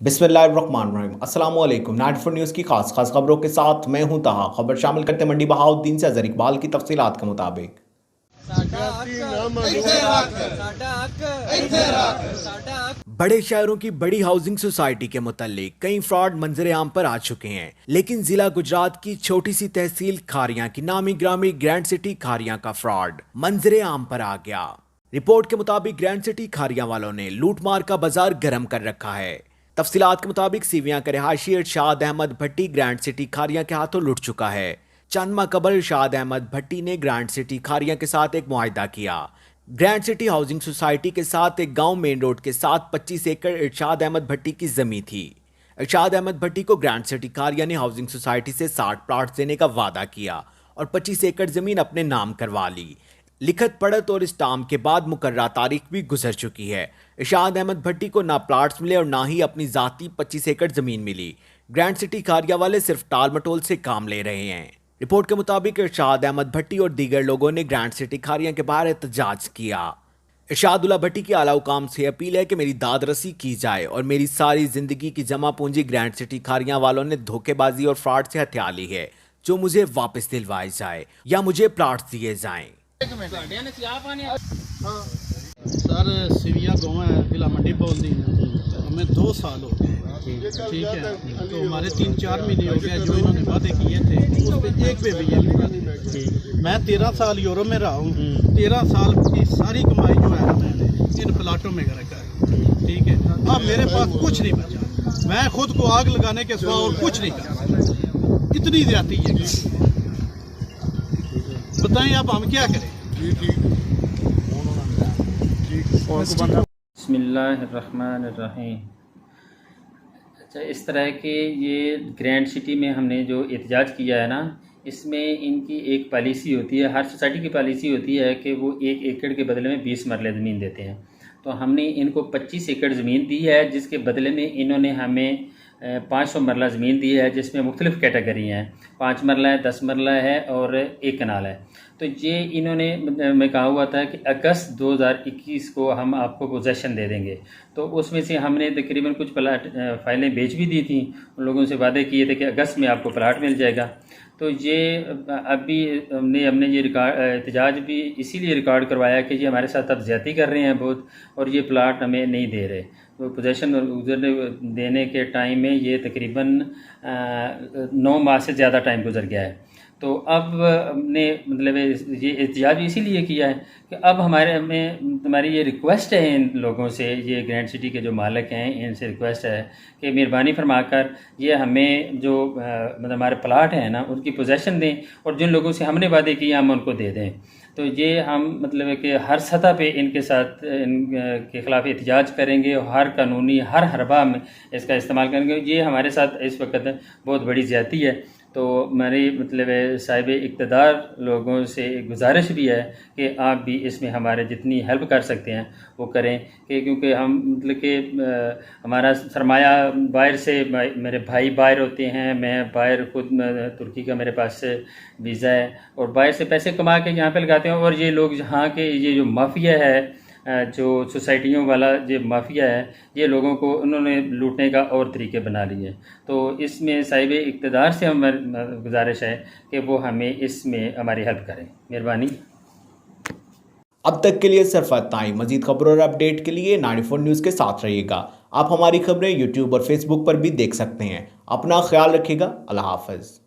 बिस्मिल्लाहिर्रहमानिर्रहीम। अस्सलाम वालेकुम। 94 न्यूज़ की खास खबरों के साथ मैं हूं ताहा। खबर शामिल करते मंडी बहाउद्दीन से अजहर इकबाल की तफसीलात के मुताबिक बड़े शहरों की बड़ी हाउसिंग सोसाइटी के मुतालिक कई फ्रॉड मंजर आम पर आ चुके हैं, लेकिन जिला गुजरात की छोटी सी तहसील खारियां की नामी ग्रामी ग्रैंड सिटी खारियां का फ्रॉड मंजर आम पर आ गया। रिपोर्ट के मुताबिक ग्रैंड सिटी खारियां वालों ने लूटमार का बाजार गर्म कर रखा है। तफसीलात के मुताबिक सीवियां का रिहायशी इरशाद अहमद भट्टी ग्रैंड सिटी खारियां के हाथों लुट चुका है। चंद माह कबल इरशाद अहमद भट्टी ने ग्रैंड सिटी खारियां के साथ एक मुआहिदा किया। ग्रैंड सिटी हाउसिंग सोसाइटी के साथ एक गांव मेन रोड के साथ 25 एकड़ इरशाद अहमद भट्टी की जमीन थी। इरशाद अहमद भट्टी को ग्रैंड सिटी खारियां ने हाउसिंग सोसाइटी से 60 प्लॉट देने का वादा किया और 25 एकड़ जमीन अपने नाम करवा ली। लिखत पढ़त और स्टाम्प के बाद मुकर्रा तारीख भी गुजर चुकी है। इरशाद अहमद भट्टी को ना प्लाट्स मिले और ना ही अपनी जाती 25 एकड़ जमीन मिली। ग्रैंड सिटी खारिया वाले सिर्फ टाल मटोल से काम ले रहे हैं। रिपोर्ट के मुताबिक इरशाद अहमद भट्टी और दीगर लोगों ने ग्रैंड सिटी खारिया के बाहर एहतजाज किया। इरशादुल्लाह भट्टी की आला हुकाम से अपील है कि मेरी दाद रसी की जाए और मेरी सारी जिंदगी की जमा पूंजी ग्रैंड सिटी खारिया वालों ने धोखेबाजी और फ्रॉड से हथिया ली है, जो मुझे वापस दिलवाए जाए या मुझे प्लाट्स दिए जाएं। सर सिविया गाँव है, जिला मंडी बोलती हमें 2 साल हो गए। ठीक है, तो हमारे 3-4 महीने हो गए जो इन्होंने वादे किए थे उस पर एक पे भी ये पूरा नहीं हुआ। मैं 13 साल यूरोप में रहा हूँ। 13 साल की सारी कमाई जो है मैंने इन प्लाटों में रखा है। ठीक है, अब मेरे पास कुछ नहीं बचा। मैं खुद को आग लगाने के सिवा और कुछ नहीं कर सकता। इतनी ज्यादती है, बताएं अब हम क्या करें। बिस्मिल्लाहिर्रहमानिर्रहीम। अच्छा, इस तरह के ये ग्रैंड सिटी में हमने जो एहतजाज किया है ना, इसमें इनकी एक पॉलिसी होती है, हर सोसाइटी की पॉलिसी होती है कि वो 1 एकड़ के बदले में 20 मरले ज़मीन देते हैं। तो हमने इनको 25 एकड़ ज़मीन दी है, जिसके बदले में इन्होंने हमें 500 मरला ज़मीन दी है, जिसमें मुख्तलिफ़ कैटेगरी हैं। 5 मरला है, 10 मरला है और 1 कनाल है। तो ये इन्होंने मैं कहा हुआ था कि अगस्त 2021 को हम आपको पोजेसन दे देंगे। तो उसमें से हमने तकरीबन कुछ प्लाट फाइलें बेच भी दी थी। उन लोगों से वादे किए थे कि अगस्त में आपको प्लाट मिल जाएगा। तो ये अभी हमने ये एहतजाज भी इसीलिए रिकॉर्ड करवाया कि ये हमारे साथ अब ज़्यादती कर रहे हैं बहुत, और ये प्लाट हमें नहीं दे रहे। तो पोजेसन गुजरने देने के टाइम में ये तकरीबन 9 माह से ज़्यादा टाइम गुजर गया है। तो अब हमने मतलब ये एहतजाज इसीलिए किया है कि अब हमारी ये रिक्वेस्ट है इन लोगों से, ये ग्रैंड सिटी के जो मालिक हैं इनसे रिक्वेस्ट है कि मेहरबानी फरमाकर ये हमें जो मतलब हमारे प्लाट हैं ना उनकी पोजेसन दें, और जिन लोगों से हमने वादे किए हम उनको दे दें। तो ये हम मतलब कि हर सतह पे इनके साथ इनके ख़िलाफ़ एहतजाज करेंगे और हर कानूनी हर हरबा में इसका इस्तेमाल करेंगे। ये हमारे साथ इस वक्त बहुत बड़ी ज़्यादती है। तो मेरी मतलब साहिब इक़्तिदार लोगों से गुजारिश भी है कि आप भी इसमें हमारे जितनी हेल्प कर सकते हैं वो करें, कि क्योंकि हम मतलब कि हमारा सरमाया बाहर से मेरे भाई बाहर होते हैं, मैं बाहर खुद तुर्की का मेरे पास वीज़ा है, और बाहर से पैसे कमा के यहाँ पे लगाते हैं। और ये लोग यहाँ के ये जो माफिया है, जो सोसाइटियों वाला जो माफिया है, ये लोगों को उन्होंने लूटने का और तरीके बना लिए। तो इसमें साहिब इक़्तिदार से हमारी गुजारिश है कि वो हमें इसमें हमारी हेल्प करें, मेहरबानी। अब तक के लिए सिर्फ इतना ही। मजीद खबरों और अपडेट के लिए 94 न्यूज़ के साथ रहिएगा। आप हमारी खबरें यूट्यूब और फेसबुक पर भी देख सकते हैं। अपना ख्याल रखिएगा। अल्लाह हाफ़िज़।